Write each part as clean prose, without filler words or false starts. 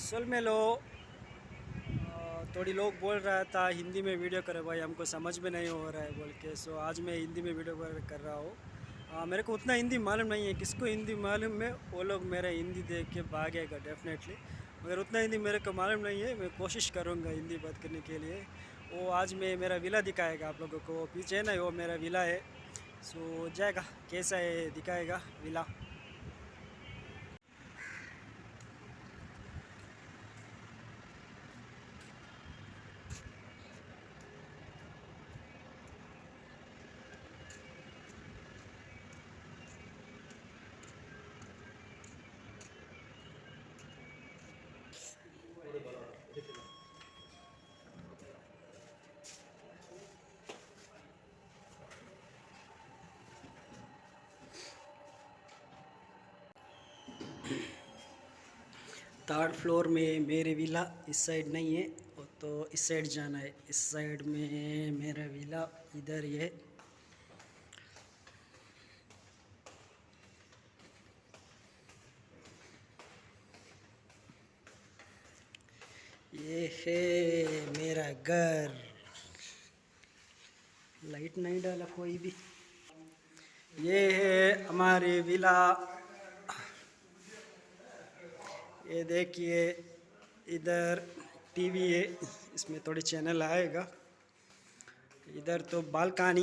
असल में थोड़ी लोग बोल रहा था हिंदी में वीडियो करे भाई, हमको समझ में नहीं हो रहा है बोल के। सो आज मैं हिंदी में वीडियो कर रहा हूँ। मेरे को उतना हिंदी मालूम नहीं है, किसको हिंदी मालूम है वो लोग मेरा हिंदी देख के भागेगा डेफिनेटली, मगर उतना हिंदी मेरे को मालूम नहीं है। मैं कोशिश करूँगा हिंदी बात करने के लिए। वो आज मैं मेरा विला दिखाएगा आप लोगों को, पीछे है ना वो मेरा विला है। सो जाएगा कैसा है दिखाएगा विला। थर्ड फ्लोर में मेरे विला, इस साइड नहीं है वो तो इस साइड जाना है। इस साइड में मेरा विला इधर ये है मेरा घर। लाइट नहीं डाला कोई भी। ये है हमारी विला। ये देखिए इधर टीवी है, इसमें थोड़ी चैनल आएगा। इधर तो बालकनी,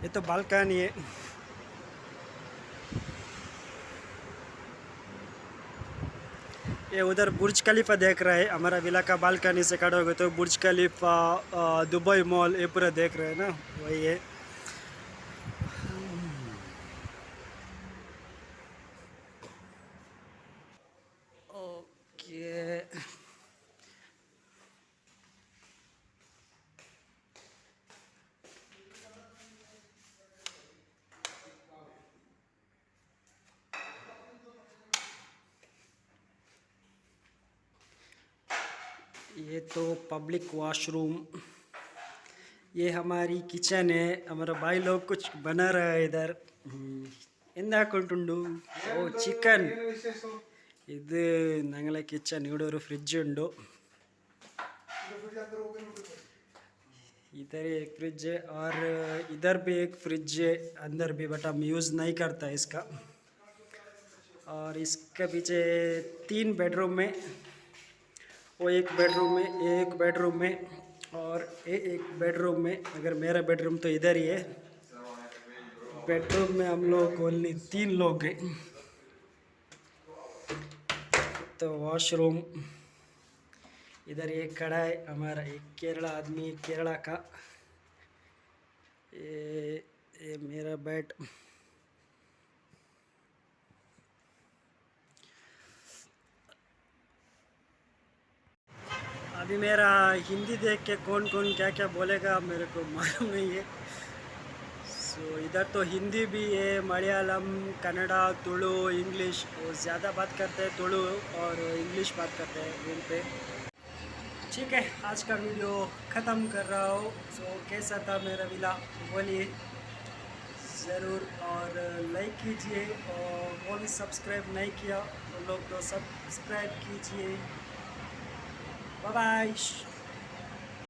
ये तो बालकनी है। ये उधर बुर्ज खलीफा देख रहा है, हमारा विला का बालकनी से खड़ा होगा तो बुर्ज खलीफा, दुबई मॉल, ये पूरा देख रहे हैं ना, वही है। ओके, ये तो पब्लिक वॉशरूम। ये हमारी किचन है। हमारा भाई लोग कुछ बना रहा है इधर। ಎಂದಾಕೊಂಡುಂಡು ಓ ಚಿಕನ್ ಇದು ನಂಗಲ ಕಿಚನ್ ഇവിടെ ഒരു फ्रिज ഉണ്ട്। इधर एक फ्रिज है और इधर भी एक फ्रिज है अंदर भी, बट हम यूज़ नहीं करता है इसका। और इसके पीछे 3 बेडरूम में, वो एक बेडरूम में, एक बेडरूम में और एक बेडरूम में। अगर मेरा बेडरूम तो इधर ही है। बेडरूम में हम लोग ओनली 3 लोग हैं। तो वॉशरूम इधर एक खड़ा है हमारा, एक केरला आदमी, केरला का। ये मेरा बेड। अभी मेरा हिंदी देख के कौन कौन क्या क्या बोलेगा मेरे को मालूम नहीं है। सो इधर तो हिंदी भी है, मलयालम, कन्नड़ा, तुलु, इंग्लिश। वो ज़्यादा बात करते हैं तुलु और इंग्लिश बात करते हैं रूम पे। ठीक है, आज का वीडियो ख़त्म कर रहा हूँ। सो कैसा था मेरा विला बोलिए ज़रूर, और लाइक कीजिए, और वो भी सब्सक्राइब नहीं किया तो लोग तो सब्सक्राइब कीजिए। Bye bye.